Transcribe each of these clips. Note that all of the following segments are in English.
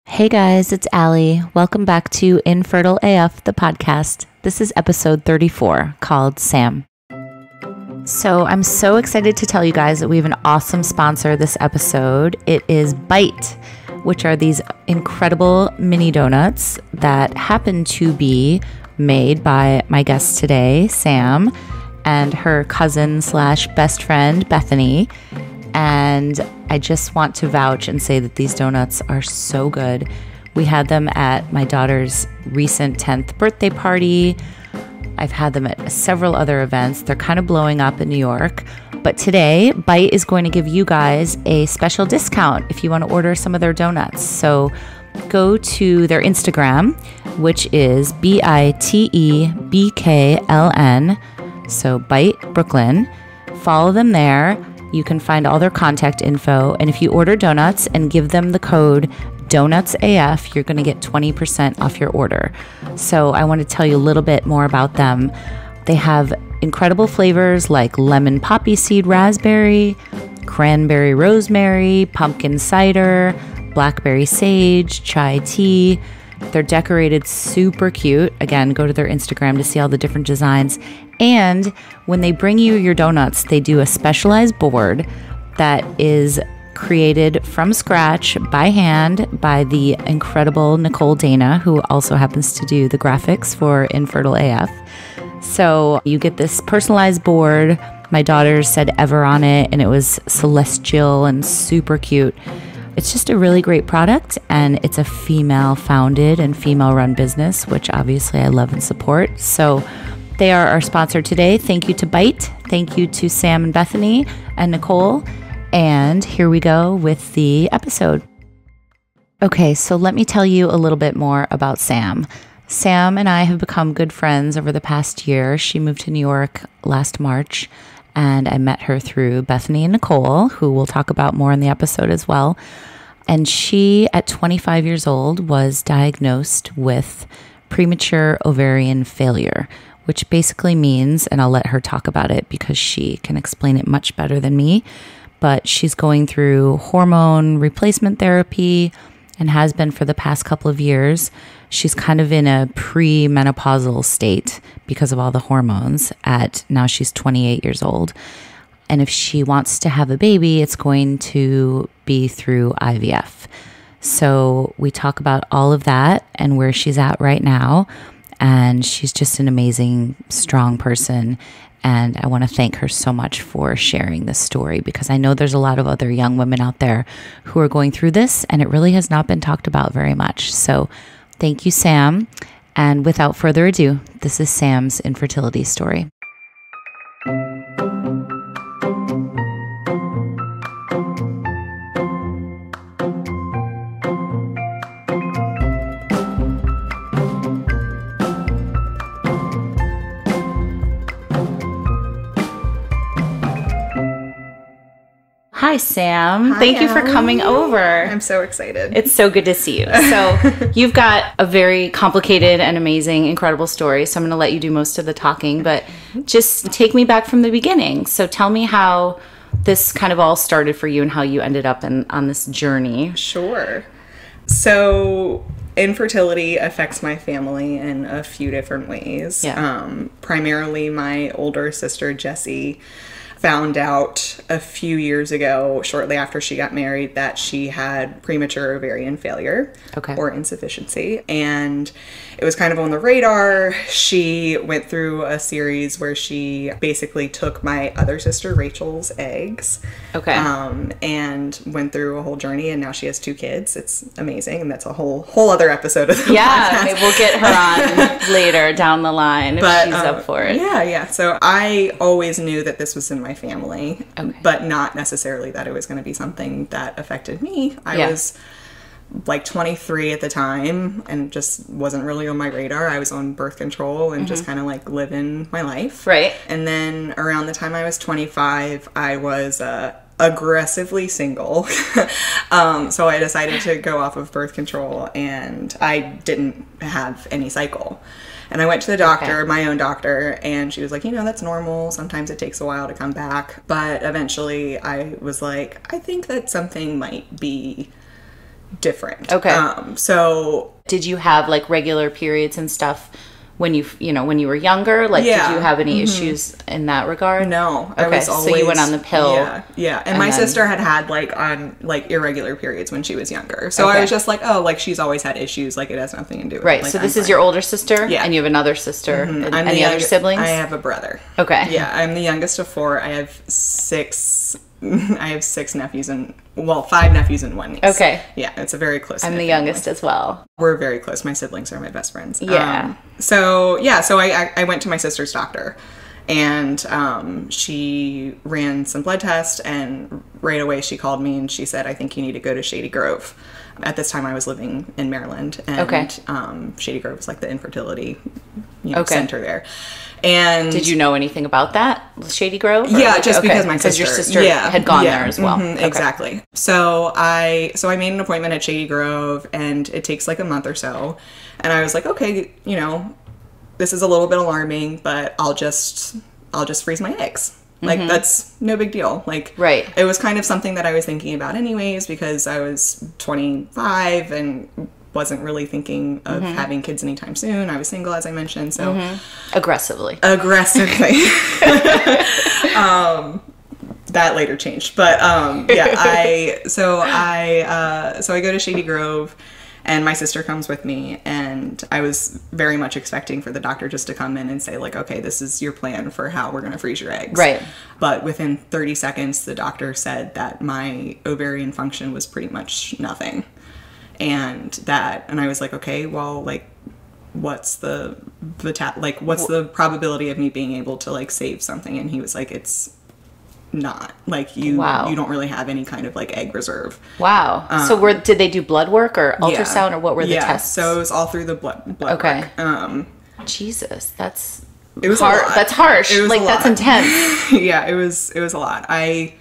Hey guys, it's Allie. Welcome back to Infertile AF, the podcast. This is episode 34 called Sam. So I'm so excited to tell you guys that we have an awesome sponsor this episode. It is Bite, which are these incredible mini donuts that happen to be made by my guest today, Sam, and her cousin / best friend, Bethany. And I just want to vouch and say that these donuts are so good. We had them at my daughter's recent 10th birthday party. I've had them at several other events. They're kind of blowing up in New York. But today, Bite is going to give you guys a special discount if you want to order some of their donuts. So go to their Instagram, which is BITEBKLN. So Bite Brooklyn. Follow them there. You can find all their contact info. And if you order donuts and give them the code DONUTSAF, you're going to get 20% off your order. So I want to tell you a little bit more about them. They have incredible flavors like lemon poppy seed raspberry, cranberry rosemary, pumpkin cider, blackberry sage, chai tea. They're decorated super cute. Again, go to their Instagram to see all the different designs. And when they bring you your donuts, they do a specialized board that is created from scratch by hand by the incredible Nicole Dana, who also happens to do the graphics for Infertile AF. So you get this personalized board. My daughter said Ever on it, and it was celestial and super cute. It's just a really great product, and it's a female-founded and female-run business, which obviously I love and support. So they are our sponsor today. Thank you to Bite. Thank you to Sam and Bethany and Nicole. And here we go with the episode. Okay, so let me tell you a little bit more about Sam. Sam and I have become good friends over the past year. She moved to New York last March, and I met her through Bethany and Nicole, who we'll talk about more in the episode as well. And she, at 25 years old, was diagnosed with premature ovarian failure, which basically means, and I'll let her talk about it because she can explain it much better than me, but she's going through hormone replacement therapy and has been for the past couple of years. She's kind of in a pre-menopausal state because of all the hormones now she's 28 years old. And if she wants to have a baby, it's going to be through IVF. So we talk about all of that and where she's at right now. And she's just an amazing, strong person. And I want to thank her so much for sharing this story, because I know there's a lot of other young women out there who are going through this, and it really has not been talked about very much. So thank you, Sam. And without further ado, this is Sam's infertility story. Hi, Sam. Hi, Thank you for coming over. I'm so excited. It's so good to see you. So you've got a very complicated and amazing, incredible story. So I'm going to let you do most of the talking, but just take me back from the beginning. So tell me how this kind of all started for you and how you ended up on this journey. Sure. So infertility affects my family in a few different ways. Yeah. Primarily my older sister, Jessie, found out a few years ago, shortly after she got married, that she had premature ovarian failure or insufficiency. And it was kind of on the radar. She went through a series where she basically took my other sister, Rachel's eggs. And went through a whole journey, and now she has 2 kids. It's amazing. And that's a whole other episode of the podcast. Maybe we'll get her on later down the line if she's up for it. Yeah. So I always knew that this was in my family, but not necessarily that it was going to be something that affected me. I was like 23 at the time and just wasn't really on my radar. I was on birth control and just kind of like living my life. Right. And then around the time I was 25, I was aggressively single. So I decided to go off of birth control, and I didn't have any cycle. And I went to the doctor, my own doctor, and she was like, that's normal. Sometimes it takes a while to come back. But eventually I was like, I think that something might be different. Okay. So did you have like regular periods and stuff when when you were younger? Like, did you have any issues in that regard? No. Okay. I was always, so you went on the pill. Yeah. Yeah. And my sister had like irregular periods when she was younger. So I was just like, oh, like she's always had issues. Like it has nothing to do with it. Right. Like, so this is your older sister? Yeah. And you have another sister? And I'm any other siblings? I have a brother. Okay. Yeah. I'm the youngest of 4. I have 6 nephews and 5 nephews and 1 niece. Okay. Yeah, it's a very close. I'm the youngest as well. We're very close. My siblings are my best friends. Yeah. So I went to my sister's doctor, and she ran some blood tests, and right away she called me and she said, I think you need to go to Shady Grove. At this time I was living in Maryland, and Shady Grove is like the infertility center there. And did you know anything about that, Shady Grove? Yeah, just because my sister, your sister had gone there as well. Exactly. So I made an appointment at Shady Grove, and it takes like a month or so. And I was like, okay, this is a little bit alarming, but I'll just freeze my eggs. Like that's no big deal. Like it was kind of something that I was thinking about anyways, because I was 25 and wasn't really thinking of having kids anytime soon. I was single, as I mentioned, so aggressively. That later changed, but I go to Shady Grove, and my sister comes with me, and I was very much expecting for the doctor just to come in and say like, okay, this is your plan for how we're going to freeze your eggs. Right. But within 30 seconds, the doctor said that my ovarian function was pretty much nothing. And I was like, okay, well, like, what's the probability of me being able to like save something? And he was like, it's not like you don't really have any kind of like egg reserve. Wow. So did they do blood work or ultrasound or what were the tests? So it was all through the blood work. Jesus, it was hard. That's harsh. It was like that's intense. Yeah, it was a lot. I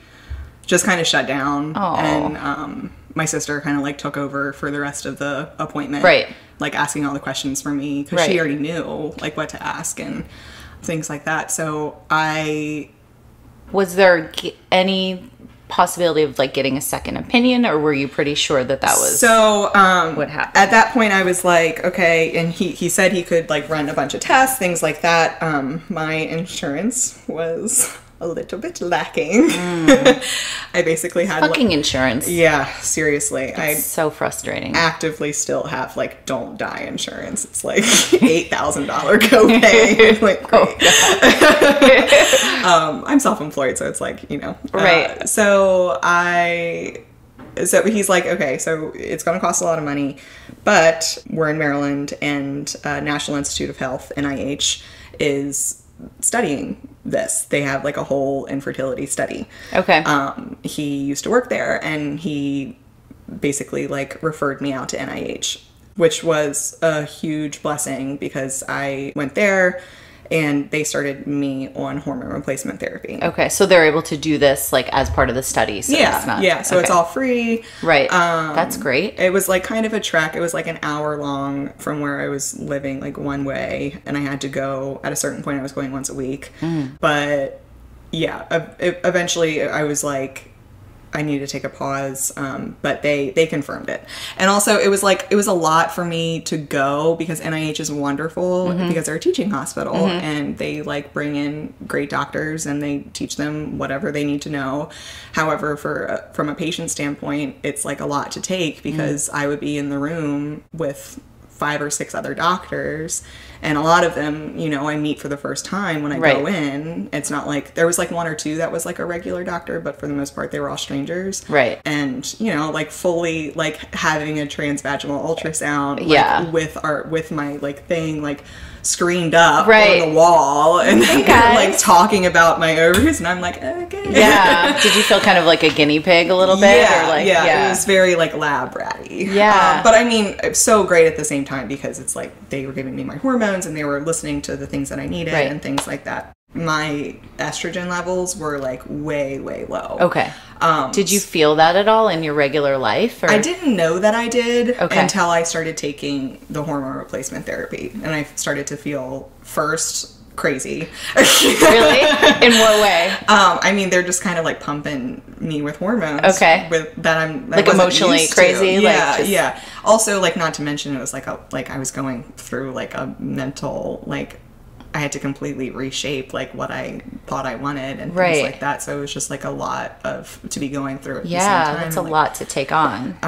just kind of shut down. And my sister kind of like took over for the rest of the appointment. Right. Like asking all the questions for me, because she already knew like what to ask and things like that. So was there any possibility of like getting a second opinion, or were you pretty sure that was what happened? At that point I was like, okay, and he said he could like run a bunch of tests, things like that. My insurance was a little bit lacking. I basically had fucking insurance. Yeah, seriously. It's so frustrating. Actively still have like don't die insurance. It's like $8,000 copay. Like, I'm self-employed, so it's like, right. So he's like, okay, so it's going to cost a lot of money, but we're in Maryland, and National Institute of Health, NIH, is studying this. They have like a whole infertility study. Okay. He used to work there, and he basically like referred me out to NIH, which was a huge blessing because I went there and they started me on hormone replacement therapy. Okay, so they're able to do this like as part of the study. So so it's all free. Right. That's great. It was like kind of a trek. It was like an hour long from where I was living, like one way, and I had to go at a certain point. I was going once a week, but eventually I was like, I need to take a pause, but they confirmed it. And also it was a lot for me to go because NIH is wonderful because they're a teaching hospital and they like bring in great doctors and they teach them whatever they need to know. However, from a patient standpoint, it's like a lot to take because I would be in the room with 5 or 6 other doctors, and a lot of them, I meet for the first time when I go in. It's not like there was like 1 or 2 that was like a regular doctor, but for the most part they were all strangers. Right. And like fully like having a transvaginal ultrasound with my like thing like screened up on the wall, and they're like talking about my ovaries, and I'm like, okay. Yeah. Did you feel kind of like a guinea pig a little bit? Yeah, or like, it was very like lab ratty. Yeah. But I mean, it's so great at the same time because it's like they were giving me my hormones and they were listening to the things that I needed and things like that. My estrogen levels were like way, way low. Okay. Did you feel that at all in your regular life? Or? I didn't know that I did until I started taking the hormone replacement therapy. And I started to feel first crazy. Really? In what way? I mean, they're just kind of like pumping me with hormones. Okay. That like emotionally crazy. Yeah, like yeah. Also, like, not to mention, it was like I was going through like a mental, like, I had to completely reshape like what I thought I wanted and things like that. So it was just like a lot to be going through at the same time. That's a lot to take on.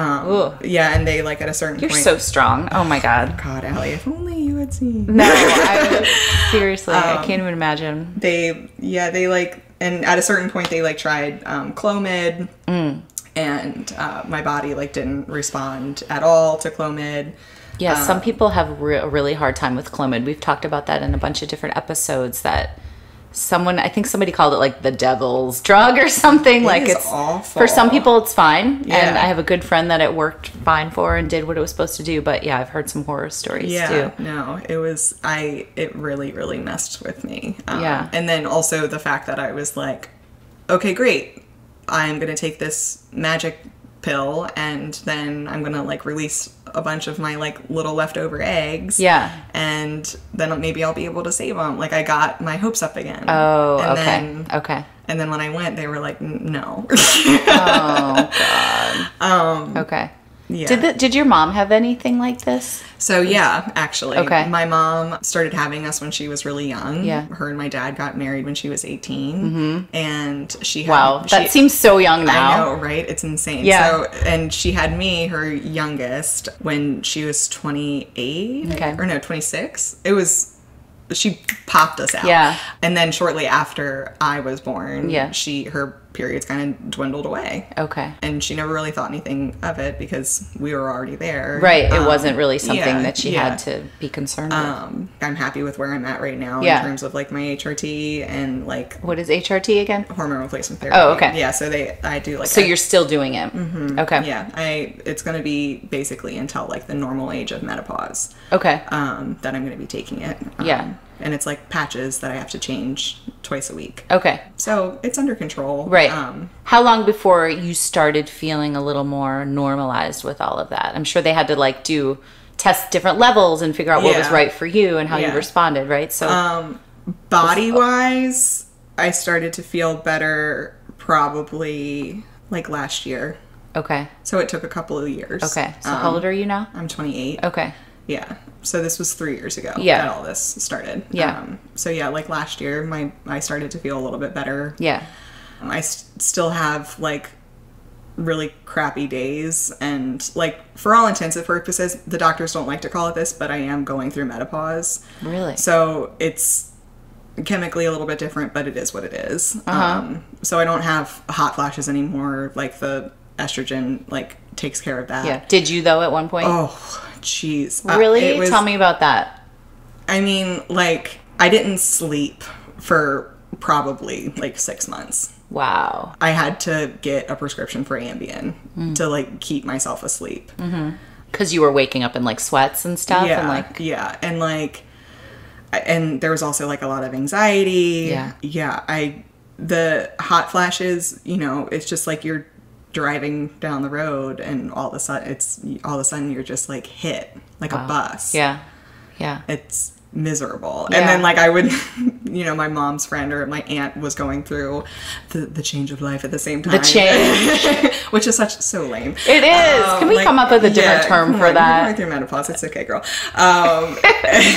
Yeah, and they like at a certain point. You're so strong. Oh my God. God, Allie, if only you had seen. No, seriously, I can't even imagine. They like, and at a certain point they like tried Clomid, and my body like didn't respond at all to Clomid. Yeah, some people have a really hard time with Clomid. We've talked about that in a bunch of different episodes. That I think somebody called it like the devil's drug or something. It's awful. For some people, it's fine. Yeah. And I have a good friend that it worked fine for and did what it was supposed to do. But yeah, I've heard some horror stories too. No, it really, really messed with me. Yeah. And then also the fact that I was like, okay, great. I'm going to take this magic pill and then I'm gonna like release a bunch of my like little leftover eggs, and then maybe I'll be able to save them. Like, I got my hopes up again. Okay. And then when I went, they were like, no. Oh God. Okay. Yeah. Did your mom have anything like this? So yeah, actually. Okay. My mom started having us when she was really young. Yeah. Her and my dad got married when she was 18. Mm-hmm. And she had... Wow, that seems so young now. I know, right? It's insane. Yeah. And she had me, her youngest, when she was 28. Okay. Or no, 26. It was... She popped us out. Yeah. And then shortly after I was born, her periods kind of dwindled away. Okay. And she never really thought anything of it because we were already there. Right. It wasn't really something that she had to be concerned with. I'm happy with where I'm at right now in terms of like my HRT and like... What is HRT again? Hormone replacement therapy. Oh, okay. Yeah. So I do like... So you're still doing it? Mm-hmm. Okay. Yeah. It's going to be basically until like the normal age of menopause. Okay. That I'm going to be taking it. And it's like patches that I have to change twice a week. Okay. So it's under control. Right. How long before you started feeling a little more normalized with all of that? I'm sure they had to like test different levels and figure out what was right for you and how you responded, right? So body-wise, I started to feel better probably like last year. Okay. So it took a couple of years. Okay. So how old are you now? I'm 28. Okay. Yeah. So this was 3 years ago that all this started. Yeah. So yeah, like last year, I started to feel a little bit better. Yeah. I still have like really crappy days, and like for all intents and purposes, the doctors don't like to call it this, but I am going through menopause. Really? So it's chemically a little bit different, but it is what it is. So I don't have hot flashes anymore. Like the estrogen like takes care of that. Yeah. Did you though at one point? Oh, jeez. Really? Tell me about that. I mean, like, I didn't sleep for probably like 6 months. Wow. I had to get a prescription for Ambien to like keep myself asleep. Mm-hmm. Because you were waking up in like sweats and stuff. Yeah. And like... Yeah. And like, and there was also like a lot of anxiety. Yeah. Yeah. The hot flashes, it's just like you're driving down the road and all of a sudden you're just like hit like a bus. Yeah. Yeah. It's miserable. Yeah. And then like I would, my mom's friend or my aunt was going through the change of life at the same time. The change. Which is so lame. It is. Can we come up with a different term for that? You're going through menopause. It's okay, girl.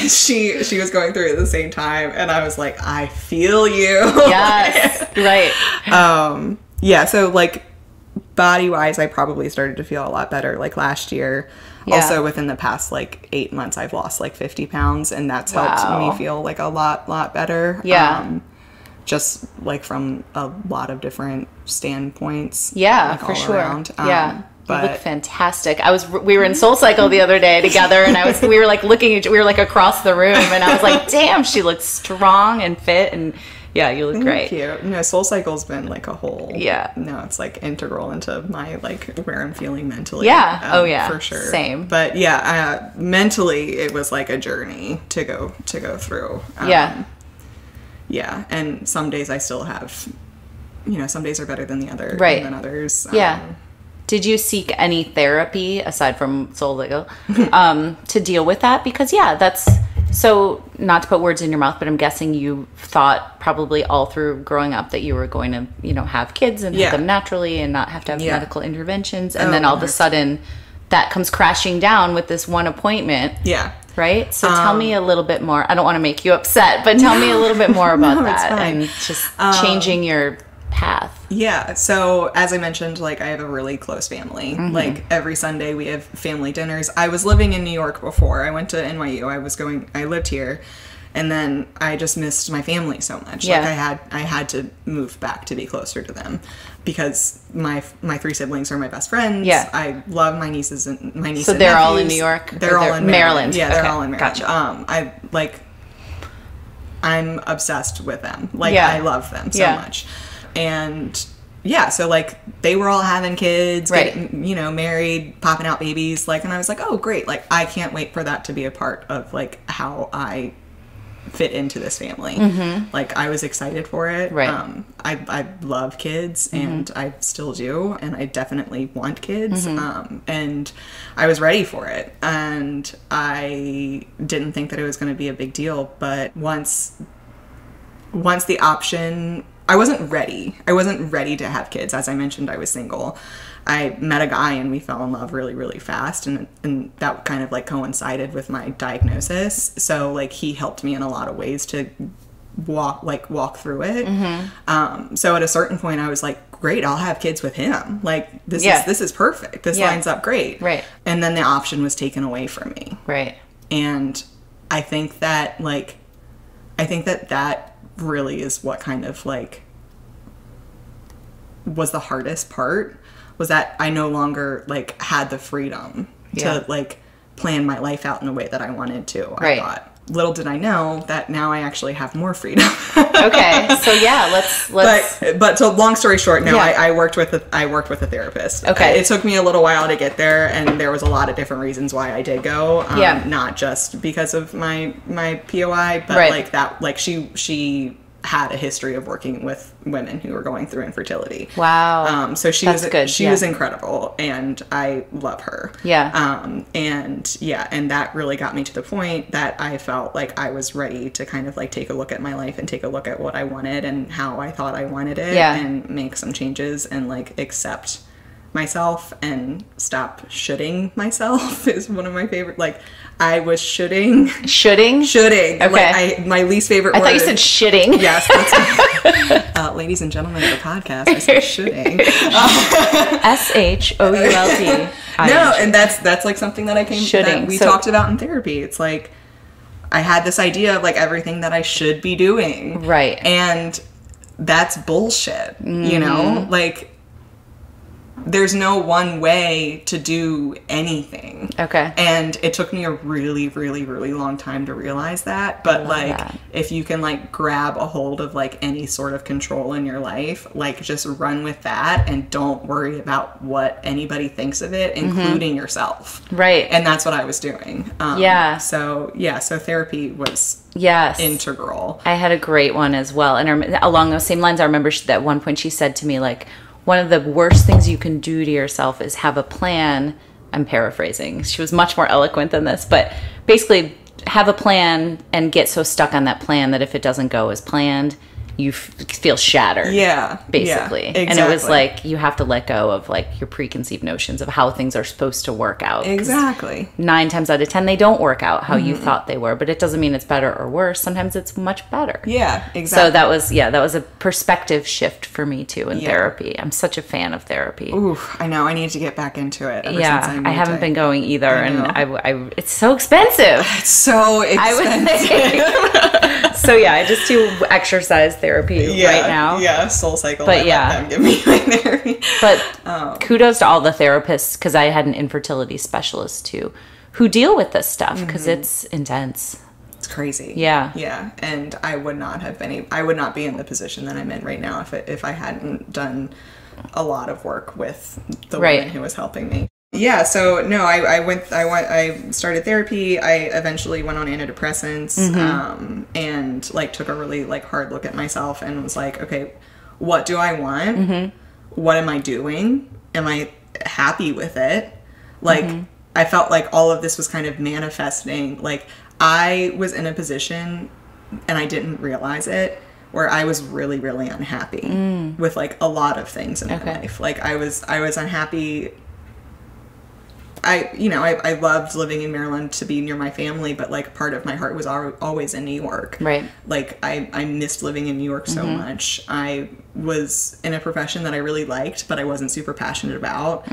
She was going through it at the same time and I was like, I feel you. Yes. Right. Yeah. So like, body-wise, I probably started to feel a lot better, like last year. Yeah. Also, within the past, like, 8 months, I've lost, like, 50 pounds, and that's helped me feel, like, a lot better. Yeah. Just, like, from a lot of different standpoints. Yeah, like, for all sure. Around. Yeah. But you look fantastic. We were in Soul Cycle the other day together, and we were, like, we were, like, across the room, and I was like, damn, she looks strong and fit, and... Yeah, you look great. Thank you. No, Soul Cycle's been like a whole... Yeah. No, it's like integral into my like where I'm feeling mentally. Yeah. For sure. Same. But yeah, mentally it was like a journey to go through. Yeah. Yeah, and some days I still have, some days are better than than others. Yeah. Did you seek any therapy aside from Soul Cycle to deal with that? Because that's... So, not to put words in your mouth, but I'm guessing you thought probably all through growing up that you were going to, you know, have kids and have them naturally and not have to have medical interventions. And then all of a sudden that comes crashing down with this one appointment. Yeah. Right? So tell me a little bit more. I don't want to make you upset, but tell me a little bit more about that and just changing your path. Yeah. So as I mentioned, like I have a really close family. Like every Sunday we have family dinners. I was living in New York before. I went to NYU. I lived here. And then I just missed my family so much. Yeah. Like I had to move back to be closer to them because my 3 siblings are my best friends. Yeah. I love my nieces and nephews. So they're all in New York? They're all in Maryland. Yeah, they're okay. all in Maryland. Gotcha. I'm obsessed with them. Like I love them so much. And yeah, so like they were all having kids, getting, you know, married, popping out babies, like, and I was like, oh great, like I can't wait for that to be a part of like how I fit into this family. Like I was excited for it. I love kids and I still do, and I definitely want kids. And I was ready for it, and I didn't think that it was going to be a big deal, but once the option, I wasn't ready to have kids. As I mentioned, I was single. I met a guy and we fell in love really, really fast, and that kind of like coincided with my diagnosis. So like he helped me in a lot of ways to walk through it. So at a certain point I was like, great, I'll have kids with him. Like this is perfect. This lines up great. Right. And then the option was taken away from me. Right. And I think that that really is what kind of like was the hardest part, was that I no longer like had the freedom to like plan my life out in the way that I wanted to. I thought. Little did I know that now I actually have more freedom. Okay, so yeah, let's. But so long story short, no, I worked with a therapist. Okay, it took me a little while to get there, and there was a lot of different reasons why I did go. Not just because of my POI, but like that, like she had a history of working with women who were going through infertility. Wow. So she was incredible, and I love her. Yeah. And that really got me to the point that I felt like I was ready to kind of like take a look at my life and take a look at what I wanted and how I thought I wanted it, and make some changes and like accept myself and stop shoulding myself is one of my favorite. Like I was shoulding. Okay. Like my least favorite word. I thought you said shitting. Yes. That's ladies and gentlemen of the podcast, I said shoulding. SHOULD. No, and that's like something that we talked about in therapy. It's like I had this idea of like everything that I should be doing. Right. And that's bullshit. You know? Like there's no one way to do anything. Okay. And it took me a really, really, really long time to realize that. But like, if you can like grab a hold of like any sort of control in your life, like just run with that and don't worry about what anybody thinks of it, including yourself. Right. And that's what I was doing. So therapy was integral. I had a great one as well. And along those same lines, I remember at one point she said to me, like, one of the worst things you can do to yourself is have a plan. I'm paraphrasing. She was much more eloquent than this, but basically have a plan and get so stuck on that plan that if it doesn't go as planned, you feel shattered. Yeah. Basically. Yeah, exactly. And it was like, you have to let go of like your preconceived notions of how things are supposed to work out. Exactly. 9 times out of 10, they don't work out how you thought they were, but it doesn't mean it's better or worse. Sometimes it's much better. Yeah, exactly. So that was a perspective shift for me too in therapy. I'm such a fan of therapy. Ooh, I know. I need to get back into it. I haven't been going either. And I it's so expensive. It's so expensive. So I just do exercise therapy right now. Yeah, Soul Cycle. But let them give me my therapy. But kudos to all the therapists, because I had an infertility specialist too, who deal with this stuff because it's intense. It's crazy. Yeah. Yeah. And I would not be in the position that I'm in right now if I hadn't done a lot of work with the woman who was helping me. Yeah, so no, I started therapy. I eventually went on antidepressants, and like took a really like hard look at myself and was like, okay, what do I want? What am I doing? Am I happy with it? Like, I felt like all of this was kind of manifesting. Like, I was in a position, and I didn't realize it, where I was really, really unhappy with, like, a lot of things in my life. Like, I was unhappy. I loved living in Maryland to be near my family, but, like, part of my heart was always in New York. Right. Like, I missed living in New York so much. I was in a profession that I really liked, but I wasn't super passionate about.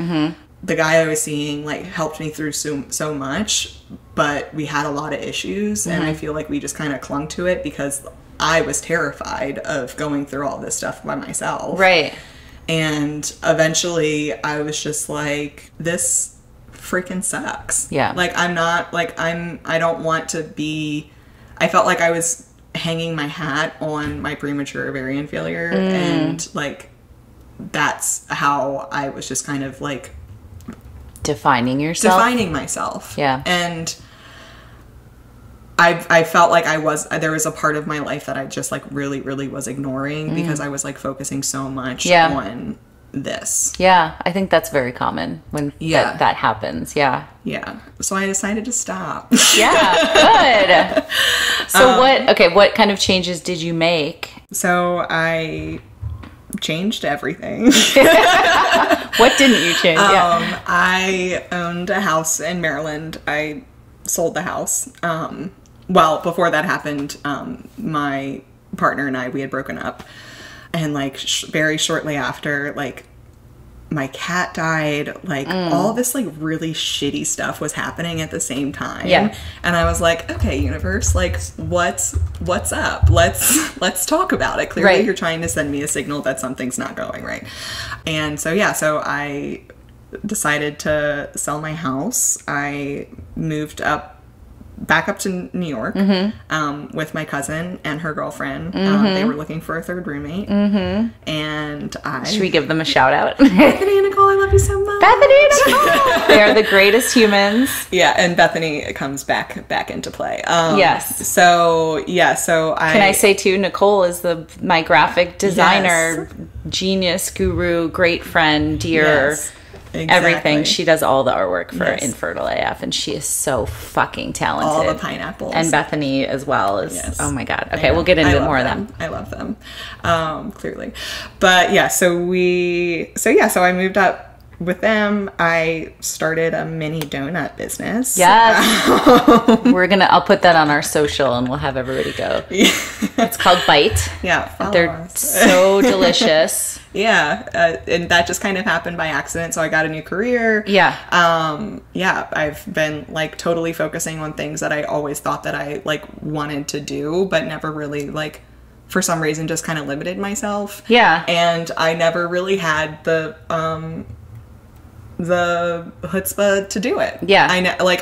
The guy I was seeing, like, helped me through so much, but we had a lot of issues, and I feel like we just kind of clung to it because I was terrified of going through all this stuff by myself. Right. And eventually I was just like, this freaking sucks. Yeah. Like, I don't want to be, I felt like I was hanging my hat on my premature ovarian failure, and, like, that's how I was just kind of, like, defining myself. Yeah. And I felt like there was a part of my life that I just, like, really, really was ignoring because I was, like, focusing so much on this. Yeah, I think that's very common when that happens. Yeah. Yeah. So I decided to stop. Yeah, good. So what kind of changes did you make? So I changed everything. What didn't you change? I owned a house in Maryland. I sold the house. Well, before that happened, my partner and I, we had broken up. And, like, very shortly after, like, my cat died. Like, all this, like, really shitty stuff was happening at the same time. Yeah. And I was like, okay, universe, like, what's up? Let's talk about it. Clearly, you're trying to send me a signal that something's not going right. And so, so I decided to sell my house. I moved back up to New York with my cousin and her girlfriend. They were looking for a third roommate. And should we give them a shout out? Bethany and Nicole, I love you so much. Bethany and Nicole! They are the greatest humans. Yeah, and Bethany comes back into play. Yes. So can I say too, Nicole is my graphic designer, genius, guru, great friend, dear. Yes. Exactly. Everything. She does all the artwork for Infertile AF, and she is so fucking talented. All the pineapples. And Bethany as well is, oh my God. Okay, we'll get into more of them. I love them, clearly. But so I moved up with them. I started a mini donut business. Yes. I'll put that on our social and we'll have everybody go. Yeah. It's called Bite. Yeah. They're so delicious. Yeah. And that just kind of happened by accident. So I got a new career. Yeah. I've been, like, totally focusing on things that I always thought that I, like, wanted to do, but never really, like, for some reason just kind of limited myself. Yeah. And I never really had the chutzpah to do it. Yeah. I know, like,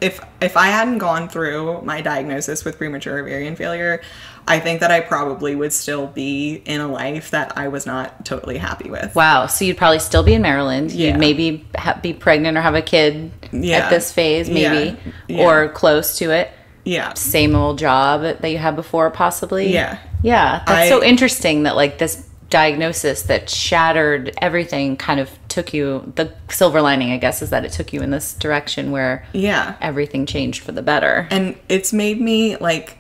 if I hadn't gone through my diagnosis with premature ovarian failure, I think that I probably would still be in a life that I was not totally happy with. Wow. So you'd probably still be in Maryland. Yeah. You'd maybe be pregnant or have a kid at this phase, maybe, or close to it. Yeah. Same old job that you had before, possibly. Yeah. Yeah. That's so interesting that, like, this diagnosis that shattered everything kind of took you, the silver lining, I guess, is that it took you in this direction where everything changed for the better. And it's made me, like,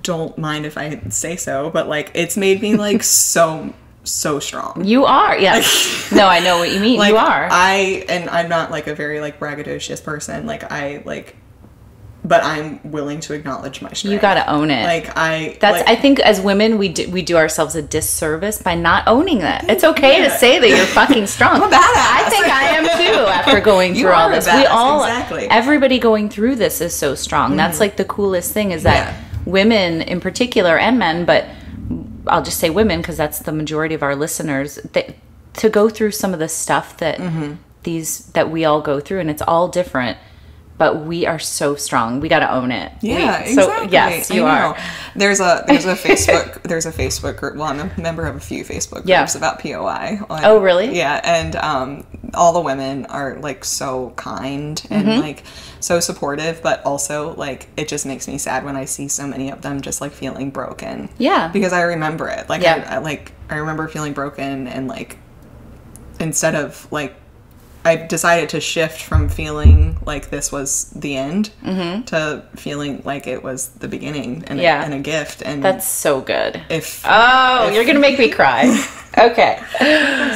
don't mind if I say so, but, like, it's made me, like, so strong. You are, yes. No, I know what you mean. Like, you are. I'm not, like, a very, like, braggadocious person. Like, but I'm willing to acknowledge my strength. You gotta own it. I think as women we do ourselves a disservice by not owning that. It's okay to say that you're fucking strong. I'm a badass. I think I am too after going through all this. Exactly. Everybody going through this is so strong. Mm-hmm. That's, like, the coolest thing is that women in particular, and men, but I'll just say women because that's the majority of our listeners, to go through some of the stuff that that we all go through, and it's all different. But we are so strong. We got to own it. Yeah, exactly. So, yes, you are. There's a Facebook group. Well, I'm a member of a few Facebook groups about POI. Oh, really? Yeah, and all the women are, like, so kind and like so supportive, but also, like, it just makes me sad when I see so many of them just, like, feeling broken. Yeah, because I remember it. Like, I remember feeling broken and, like, instead of, like, I decided to shift from feeling like this was the end to feeling like it was the beginning and, and a gift. And that's so good. If you're gonna make me cry. Okay.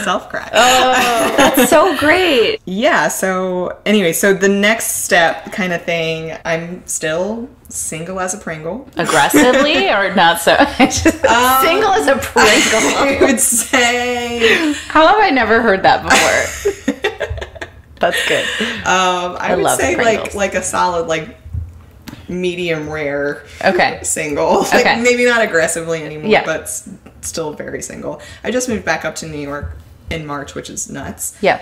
Self-cry. Oh, that's so great. Yeah. So anyway, so the next step kind of thing, I'm still single as a Pringle. Aggressively or not so? Single as a Pringle. I would say. How have I never heard that before? That's good. I would say like a solid like medium rare. Okay. Single. Like maybe not aggressively anymore, but still very single. I just moved back up to New York in March, which is nuts. Yeah.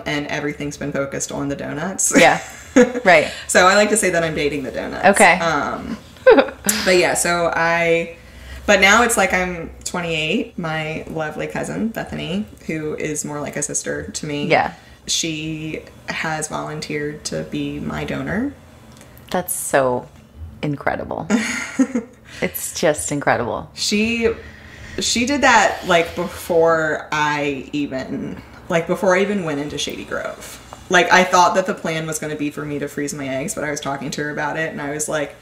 And everything's been focused on the donuts. Yeah. Right. So I like to say that I'm dating the donuts. Okay. But yeah, but now it's like I'm 28. My lovely cousin, Bethany, who is more like a sister to me. Yeah. She has volunteered to be my donor. That's so incredible. It's just incredible. She did that like before I even went into Shady Grove. Like I thought that the plan was going to be for me to freeze my eggs, but I was talking to her about it and I was like,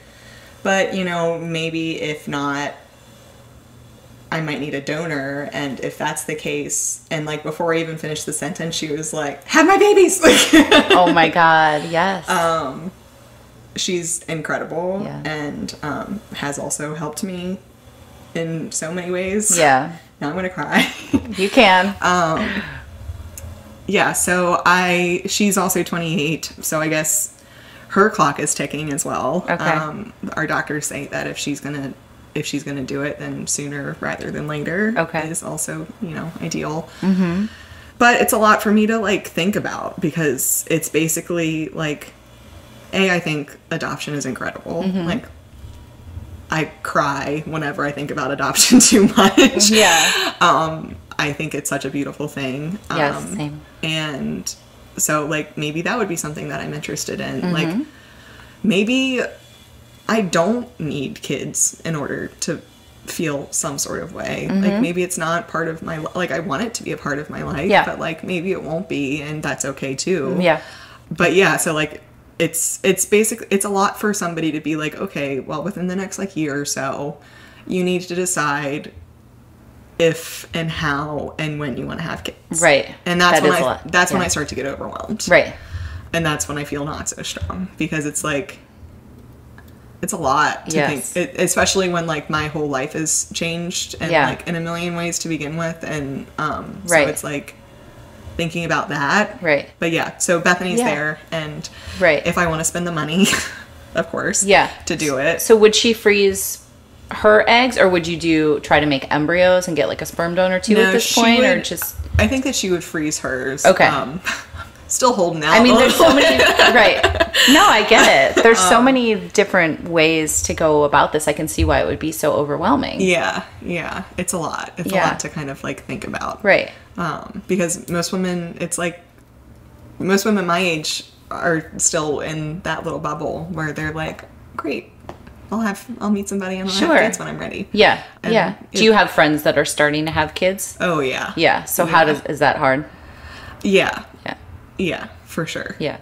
but maybe if not, I might need a donor, and if that's the case, and like before I even finished the sentence, she was like, "Have my babies!" Oh my God, yes. She's incredible, and has also helped me in so many ways. Yeah. Now I'm gonna cry. You can. Yeah. So she's also 28, so I guess her clock is ticking as well. Okay. Our doctors say that if she's gonna do it, then sooner rather than later is also, ideal. Mm-hmm. But it's a lot for me to like think about because it's basically like, I think adoption is incredible. Mm-hmm. Like I cry whenever I think about adoption too much. Yeah. I think it's such a beautiful thing. Yes, same. And so like maybe that would be something that I'm interested in. Mm-hmm. Like maybe I don't need kids in order to feel some sort of way. Mm-hmm. Like maybe it's not part of my like I want it to be a part of my life, but like maybe it won't be, and that's okay too. Yeah. But yeah, so like it's basically it's a lot for somebody to be like, okay, well within the next like year or so, you need to decide if and how and when you want to have kids. Right. And that's when I start to get overwhelmed. Right. And that's when I feel not so strong because it's like it's a lot to think, especially when like my whole life has changed and like in a million ways to begin with, and so it's like thinking about that. Right. But yeah, so Bethany's there, and if I want to spend the money, of course, to do it. So would she freeze her eggs, or would you try to make embryos and get like a sperm donor too at this point, or just? I think that she would freeze hers. Okay. Still holding out. I mean, there's so many, right. No, I get it. There's so many different ways to go about this. I can see why it would be so overwhelming. Yeah. Yeah. It's a lot. It's a lot to kind of like think about. Right. Because most women my age are still in that little bubble where they're like, great, I'll meet somebody and I'll have kids when I'm ready. Yeah. And do you have friends that are starting to have kids? Oh yeah. Yeah. So is that hard? Yeah. Yeah, for sure. Yeah.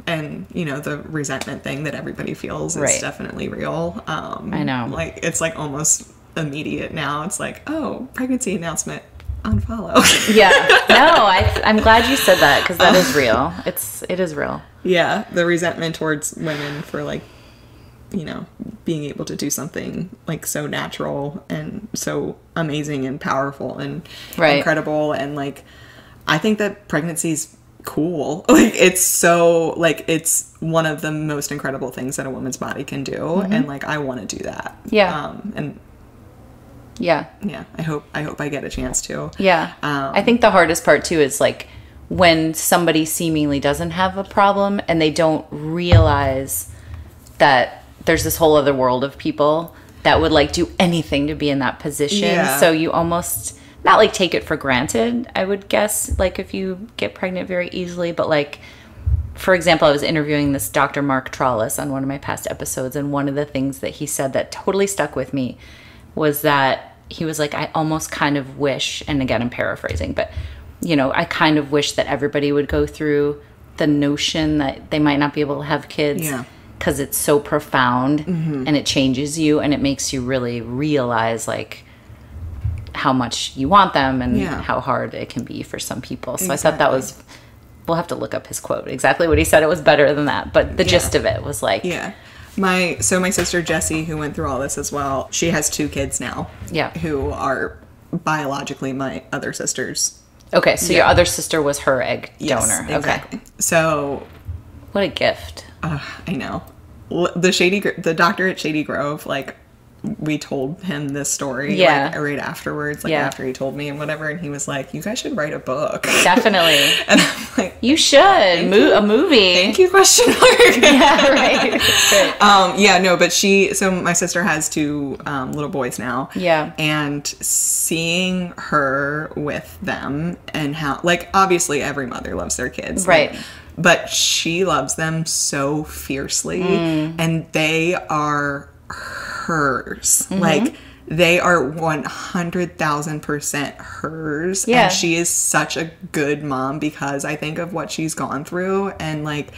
And the resentment thing that everybody feels is definitely real. I know. Like it's like almost immediate now. It's like, oh, pregnancy announcement, unfollow. Yeah. No, I'm glad you said that because that is real. It is real. Yeah, the resentment towards women for like, being able to do something like so natural and so amazing and powerful and incredible, and like I think that pregnancy's cool. Like it's so like it's one of the most incredible things that a woman's body can do, and like I want to do that. Yeah. And yeah, I hope I get a chance to. Yeah. I think the hardest part too is like when somebody seemingly doesn't have a problem and they don't realize that there's this whole other world of people that would like do anything to be in that position. Yeah. So you almost not like take it for granted, I would guess, like if you get pregnant very easily. But like, for example, I was interviewing this Dr. Mark Trollis on one of my past episodes, and one of the things that he said that totally stuck with me was that he was like, I almost kind of wish, and again, I'm paraphrasing, but you know, I kind of wish that everybody would go through the notion that they might not be able to have kids. Yeah. Because it's so profound and it changes you and it makes you really realize like how much you want them and how hard it can be for some people. So I thought that was, we'll have to look up his quote. Exactly what he said. It was better than that. But the gist of it was like. Yeah. My sister Jessie, who went through all this as well, she has 2 kids now. Yeah. Who are biologically my other sisters. Okay. So your other sister was her egg donor. Exactly. Okay. So. What a gift. I know. The doctor at Shady Grove, like, we told him this story like, right afterwards, like after he told me and whatever, and he was like, you guys should write a book. Definitely. And I'm like, you should. A movie. Thank you, question mark. Yeah, right. Yeah, no, but so my sister has 2 little boys now. Yeah. And seeing her with them and how, like, obviously every mother loves their kids. Right. Like, but she loves them so fiercely and they are hers. Like, they are 100,000% hers. Yeah. And she is such a good mom because I think of what she's gone through and like,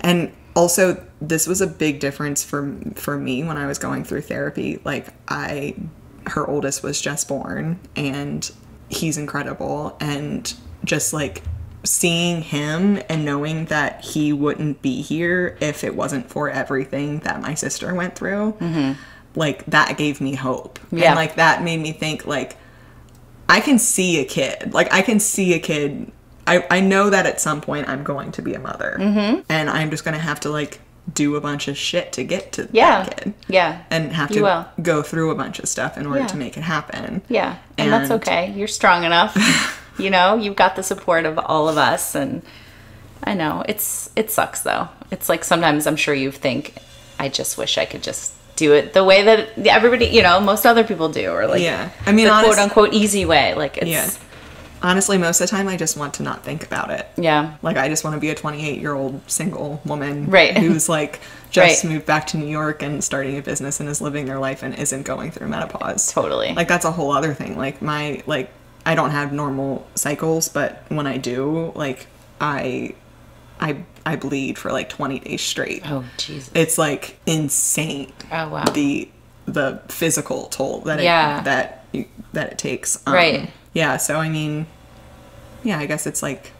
and also this was a big difference for me when I was going through therapy. Like, her oldest was just born and he's incredible, and just like seeing him and knowing that he wouldn't be here if it wasn't for everything that my sister went through, like, that gave me hope. Yeah. And like, that made me think, like, I can see a kid. Like, I can see a kid. I know that at some point I'm going to be a mother. And I'm just going to have to, like, do a bunch of shit to get to that kid. Yeah. And have to go through a bunch of stuff in order to make it happen. Yeah. And that's okay. You're strong enough. You know, you've got the support of all of us. And I know it sucks though. It's like sometimes I'm sure you think, I just wish I could just do it the way that everybody, you know, most other people do, or like, I mean, the quote unquote easy way. Like, it's, honestly, most of the time I just want to not think about it. Yeah. Like, I just want to be a 28-year-old single woman who's like just moved back to New York and starting a business and is living their life and isn't going through menopause. Totally. Like, that's a whole other thing. Like, I don't have normal cycles, but when I do, like, I bleed for like 20 days straight. Oh, Jesus. It's like insane. Oh, wow. The physical toll that it takes. Right. Yeah. So, I mean, I guess it's like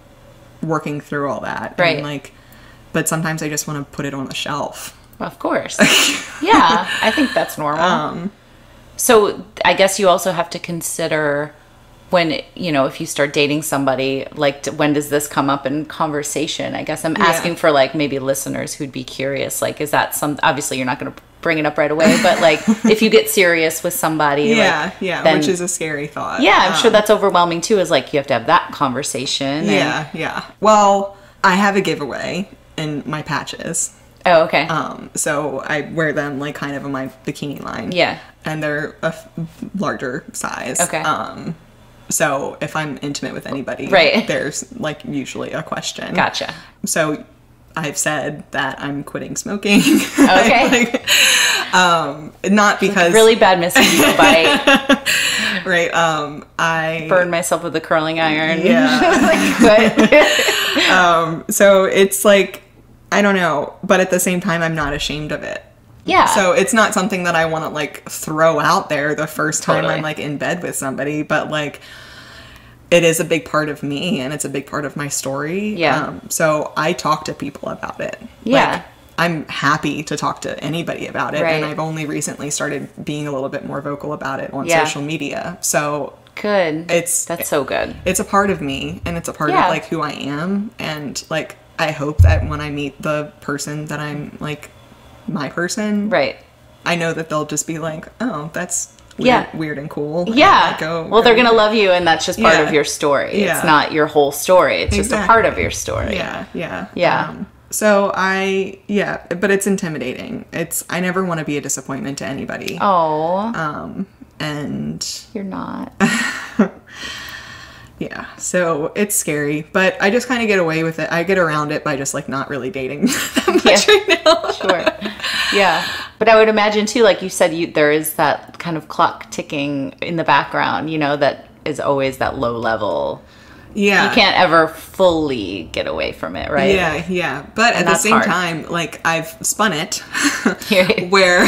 working through all that. Right. And like, but sometimes I just want to put it on the shelf. Well, of course. Yeah. I think that's normal. So I guess you also have to consider when, you know, if you start dating somebody, like, when does this come up in conversation? I guess I'm asking for, like, maybe listeners who'd be curious. Like, is that obviously you're not going to bring it up right away, but, like, if you get serious with somebody. Then, which is a scary thought. Yeah, I'm sure that's overwhelming, too, is, like, you have to have that conversation. Yeah. Well, I have a giveaway in my patches. Oh, okay. So I wear them, like, kind of in my bikini line. Yeah. And they're a larger size. Okay. So if I'm intimate with anybody, there's like usually a question. Gotcha. So I've said that I'm quitting smoking. Okay. Not because really bad mosquito bite. Right. I burned myself with a curling iron. Yeah. So it's like, I don't know, but at the same time, I'm not ashamed of it. Yeah. So it's not something that I want to like throw out there the first time I'm like in bed with somebody, but like it is a big part of me and it's a big part of my story. Yeah. So I talk to people about it. Yeah. Like, I'm happy to talk to anybody about it. Right. And I've only recently started being a little bit more vocal about it on social media. So good. That's so good. It's a part of me and it's a part of like who I am. And like, I hope that when I meet the person that I'm like my person, right, I know that they'll just be like, oh, that's weird and cool. Yeah. And well, they're going to love you and that's just part of your story. Yeah. It's not your whole story. It's just a part of your story. Yeah. So but it's intimidating. I never want to be a disappointment to anybody. Oh. And you're not. Yeah, so it's scary, but I just kind of get away with it. I get around it by just like not really dating that much right now. Sure. Yeah. But I would imagine too, like you said, there is that kind of clock ticking in the background, you know, that is always that low level Yeah. You can't ever fully get away from it, right? Yeah. But at the same time, like, I've spun it where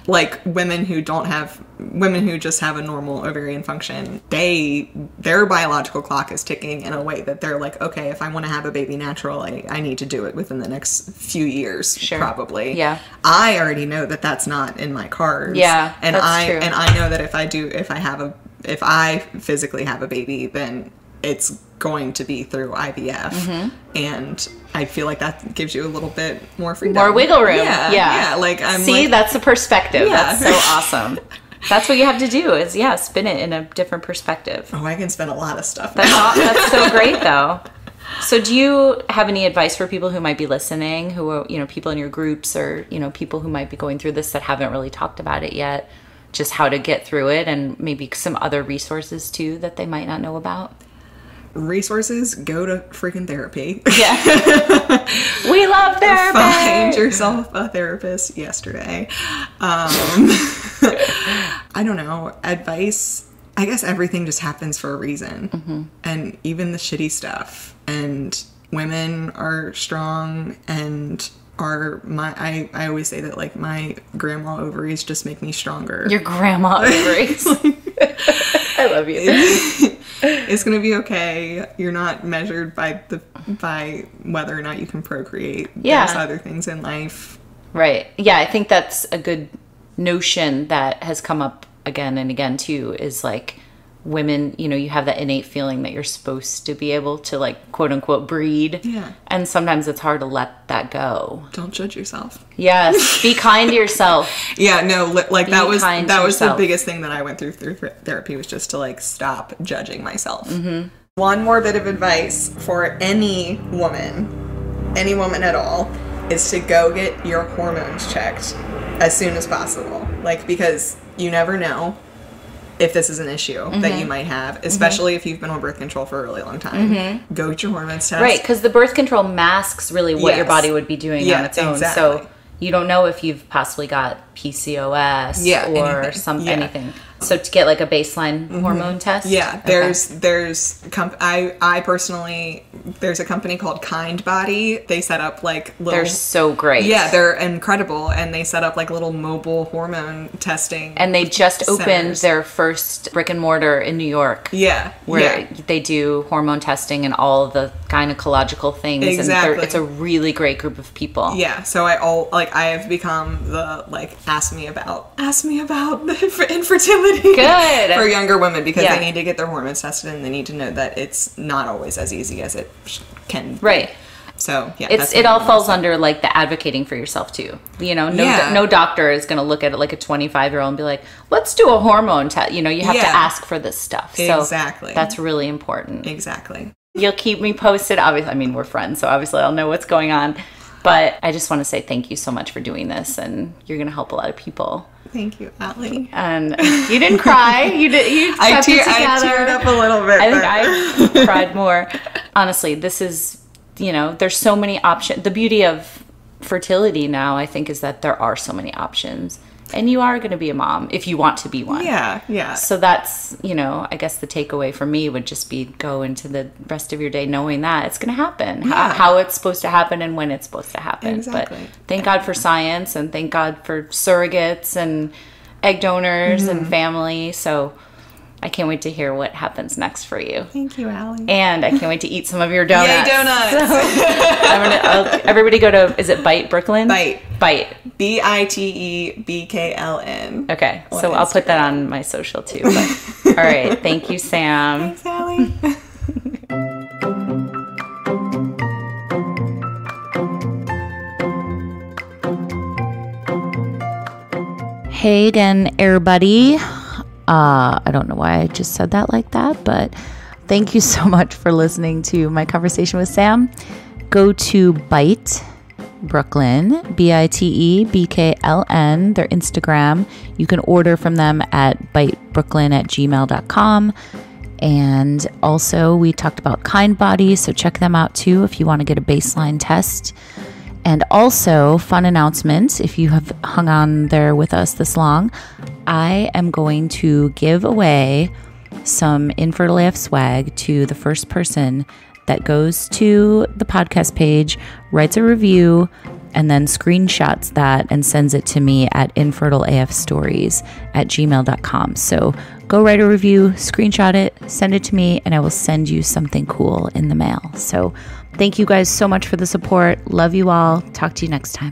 like women who just have a normal ovarian function, their biological clock is ticking in a way that they're like, okay, if I want to have a baby natural, I need to do it within the next few years, probably. Yeah. I already know that that's not in my cards. Yeah, and true. And I know that if I physically have a baby, then it's going to be through IVF, and I feel like that gives you a little bit more freedom, more wiggle room. Yeah. Like, that's the perspective. Yeah. That's so awesome. That's what you have to do is spin it in a different perspective. Oh, I can spin a lot of stuff. That's so great, though. So, do you have any advice for people who might be listening, who are people in your groups, or people who might be going through this that haven't really talked about it yet? Just how to get through it, and maybe some other resources too that they might not know about. Resources, go to freaking therapy. Yeah. We love therapy. Find yourself a therapist yesterday. I don't know. Advice, I guess everything just happens for a reason. And even the shitty stuff. And women are strong and I always say that, like, my grandma ovaries just make me stronger. Your grandma ovaries. I love you. It's gonna be okay. You're not measured by whether or not you can procreate. There's other things in life. Right. Yeah, I think that's a good notion that has come up again and again too, is like women, you have that innate feeling that you're supposed to be able to, like, quote unquote breed. Yeah. And sometimes it's hard to let that go. Don't judge yourself. Yes. Be kind to yourself. Yeah, no, like that was the biggest thing that I went through therapy, was just to, like, stop judging myself. One more bit of advice for any woman at all, is to go get your hormones checked as soon as possible. Like, because you never know if this is an issue that you might have, especially if you've been on birth control for a really long time. Go get your hormones tested. Right, because the birth control masks really what your body would be doing on its own. Exactly. So you don't know if you've possibly got PCOS or something, anything. So to get, like, a baseline hormone test? Yeah, I personally, there's a company called Kind Body. They set up, like, little... They're so great. Yeah, they're incredible. And they set up, like, little mobile hormone testing. And they just opened their first brick and mortar in New York. Yeah. Where they do hormone testing and all of the gynecological things. Exactly. And it's a really great group of people. Yeah, so I have become the, like, ask me about the infertility. Good. For younger women, because they need to get their hormones tested, and they need to know that it's not always as easy as it can be. Right. So it all falls under, like, the advocating for yourself too. No doctor is going to look at it like a 25-year-old and be like, let's do a hormone test. You have to ask for this stuff. So exactly. That's really important. Exactly. You'll keep me posted. Obviously, I mean, we're friends, so obviously I'll know what's going on. But I just want to say thank you so much for doing this, and you're going to help a lot of people. Thank you, Allie. And you didn't cry. You I teared up a little bit. I think I cried more. Honestly, this is, there's so many options. The beauty of fertility now, I think, is that there are so many options. And you are going to be a mom if you want to be one. Yeah, yeah. So that's, I guess the takeaway for me would just be go into the rest of your day knowing that it's going to happen. Yeah. How it's supposed to happen and when it's supposed to happen. Exactly. But thank God for science, and thank God for surrogates and egg donors and family. So I can't wait to hear what happens next for you. Thank you, Allie. And I can't wait to eat some of your donuts. Yay, donuts! So, everybody go to, is it Bite Brooklyn? Bite. BITEBKLN. Okay, so I'll put that on my social too. But, all right, thank you, Sam. Thanks, Allie. Hey again, everybody. I don't know why I just said that like that, but thank you so much for listening to my conversation with Sam. Go to Bite Brooklyn, BITEBKLN, their Instagram. You can order from them at bitebrooklyn@gmail.com. And also, we talked about Kind Body, so check them out too if you want to get a baseline test. And also, fun announcement, if you have hung on there with us this long, I am going to give away some Infertile AF swag to the first person that goes to the podcast page, writes a review, and then screenshots that and sends it to me at infertileafstories@gmail.com. So go write a review, screenshot it, send it to me, and I will send you something cool in the mail. So thank you guys so much for the support. Love you all. Talk to you next time.